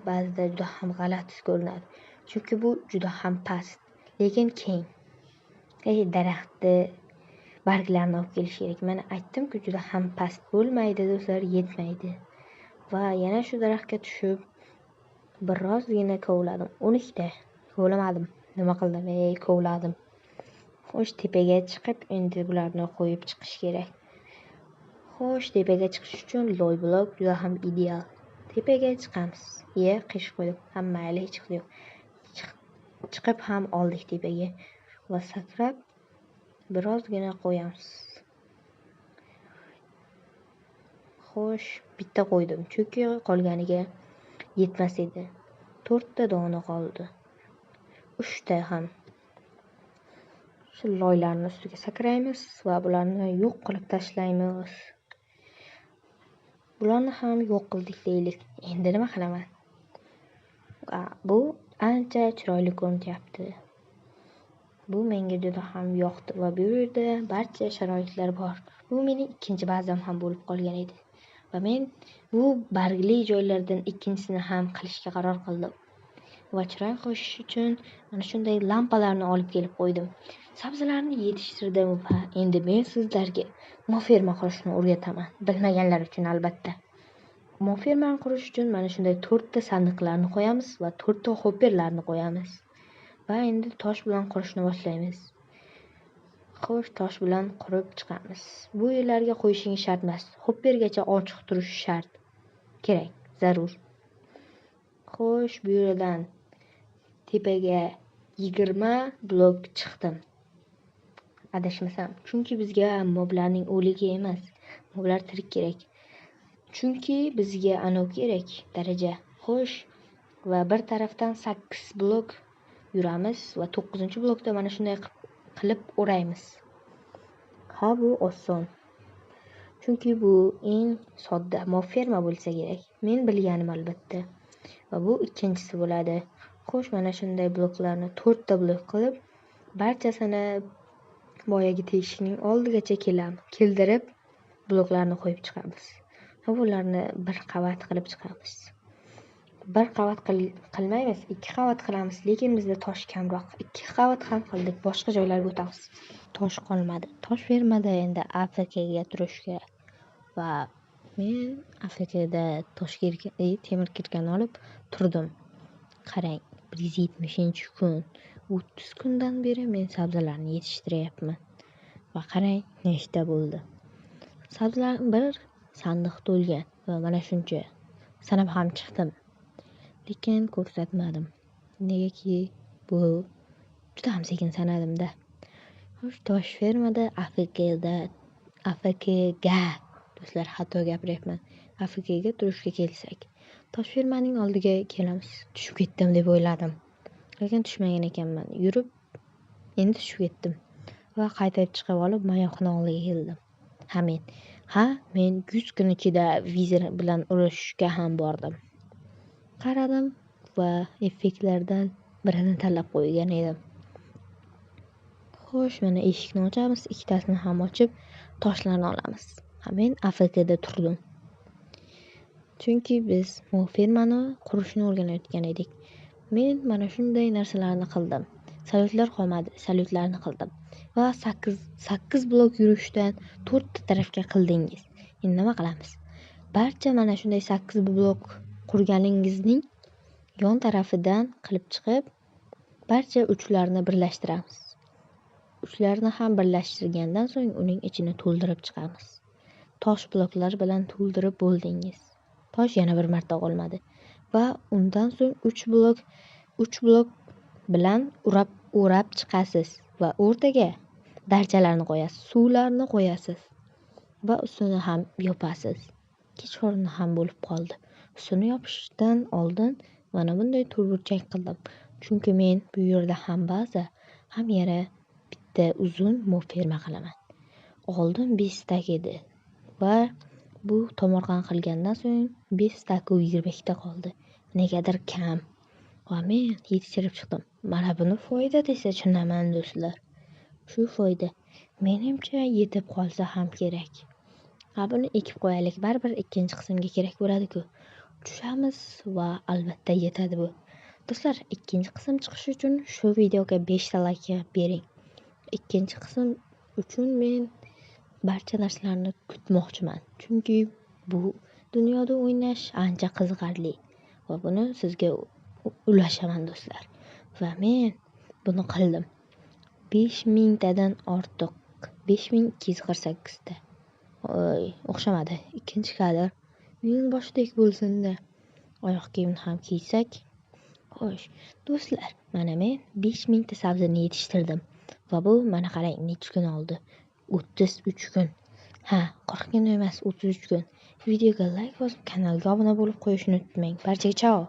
ba'zida juda ham g'alati ko'rinadi. Chunki bu juda ham past, lekin keng. Daraxtni barglarini olib kelish kerak. Mana aytdim-ku, juda ham past bo'lmaydi do'stlar, yetmaydi. Va yana shu daraxtga tushib birozgina kovladim. 12 ta kovlamadim. Nima qildim? Kovladim. Xo'sh, tepaga chiqib endi bularni qo'yib chiqish kerak. Xo'sh, tepaga chiqish uchun loy blok juda ham ideal. Tepaga chiqamiz. Qish qo'ydim. Mayli, hech qilib yo'q. Chiqib ham oldik tepaga va sakrab birozgina qo'yamiz. Xo'sh, bitta qo'ydim, chunki qolganiga yetmas edi. 4 ta dona qoldi. 3 ta ham. Shu loylarni ustiga sakraymiz va bularni yo'q qilib tashlaymiz. Bularni ham yo'q qildik deylik. Endi nima qilaman? Bu ancha chiroyli ko'rinyapti. Bu menga juda ham yoqdi va bu yerda barcha sharoitlar bor. Bu mening ikkinchi bazam ham bo'lib qolgan edi. Va men bu bargli joylardan ikkinchisini ham qilishga qaror qildim. Va chiroy qo'shish uchun mana shunday lampalarni olib kelib qo'ydim. Sabzilarni yetishtirdim va endi men sizlarga moferma qurishni o'rgataman. Bilmaganlar uchun albatta. Mofermani qurish uchun mana shunday 4 ta sandiqlarni qo'yamiz va 4 ta hopperlarni qo'yamiz. Va endi tosh bilan qurishni boshlaymiz. Xo'sh, tosh bilan qurib chiqamiz. Bu yerlarga qo'yishing shart emas. Hoppergacha ochiq turishi shart. Kerak, zarur. Xo'sh, bu yerdan tepaga 20 blok chiqdim. Adashmasam, chunki bizga moblarning o'ligi emas, moblar tirik kerak. Chunki bizga anov kerak, daraja. Xo'sh, va bir tarafdan 8 blok yuramiz va 9-blokda mana shunday qilib o'raymiz. Bu oson. Chunki bu eng sodda moferma bo'lsa kerak. Men bilganim albatta. Va bu ikkinchisi bo'ladi. Xo'sh, mana shunday bloklarni 4 ta blok qilib, barchasini boyagi teshikning oldigacha keldirib bloklarni qo'yib chiqamiz. Bularni bir qavat qilib chiqamiz. Bir qavat qilmaymiz, 2 qavat qilamiz, lekin bizda tosh kamroq. 2 qavat ham qildik, boshqa joylarga o'tamiz. Tosh qolmadi. Tosh fermada endi Afrikaga turish kerak. Va men Afrikada temir kirgan olib turdim. Qarang, 170-kun, 30 kundan beri men sabzilarni yetishtiryapman. Va qarang, nechta bo'ldi. Sabzilar bir sandiq to'lgan va mana shuncha. Sanab ham chiqdim. Lekin ko'rsatmadim. Negaki bu juda ham sekin sanadim-da. Tosh fermada Afrikaga do'stlar, xato gapiryapman. Afrikaga turishga kelsak, tosh fermaning oldiga kelamiz. Tushib ketdim deb o'yladim. Lekin tushmagan ekanman. Yurib endi tushib ketdim. Va qaytib chiqib olib mayoqni oldiga keldim. Men 100 kun ichida vizir bilan urushga ham bordim. Qaradim va effektlardan birini tanlab qo'ygan edim. Xo'sh, mana eshikni ochamiz, ikkitasini ham ochib toshlarni olamiz. Men Afrikada turdim. Chunki biz fermani qurishni o'rganayotgan edik. Men mana shunday narsalarni qildim. Salyutlar qolmadi, salyutlarni qildim. Va 8 blok yurishdan 4 ta tarafga qildingiz. Endi nima qilamiz? Barcha mana shunday 8 blok qurganingizning yon tarafidan qilib chiqib, barcha uchlarni birlashtiramiz. Uchlarni ham birlashtirgandan so'ng uning ichini to'ldirib chiqamiz. Tosh bloklar bilan to'ldirib bo'ldingiz. Tosh yana bir marta qolmadi va undan so'ng 3 blok bilan o'rab chiqasiz va o'rtaga darchalarni qo'yasiz, suvlarni qo'yasiz va ustini ham yopasiz. Kechqurun ham bo'lib qoldi. Ustini yopishdan oldin mana bunday to'rtburchak qildim. Chunki men bu yerda ham baza, ham yana bitta uzun moferma qilaman. Oldin 5 stak edi va bu tomorqani qilgandan so'ng 5 stak 20 ta qoldi. Negadir kam. Va men yetishtirib chiqdim. Mana buni foyda desa tushunaman do'stlar. Shu foyda. Menimcha yetib qolsa ham kerak. Buni ekib qo'yaylik, baribir ikkinchi qismga kerak bo'ladi-ku. tushamiz va albatta yetadi bu. Do'stlar, ikkinchi qism chiqishi uchun shu videoga 5 ta like bering. Ikkinchi qism uchun men barcha narsalarni kutmoqchiman. Chunki bu dunyoda o'ynash ancha qiziqarli va buni sizga ulashaman do'stlar. Va men buni qildim. 5000 tadan ortiq, 5248 ta. O'xshamadi. Ikkinchi kadr uyning boshidek bo'lsin-da. Oyoq kiyimni ham kiysak. Xo'sh, do'stlar, mana men 5000 ta sabzini yetishtirdim. Va bu mana qarang, necha kun oldi? 33 kun. 40 kun emas, 33 kun. Videoga like bosib, kanalga obuna bo'lib qo'yishni unutmang. Barchaga chao.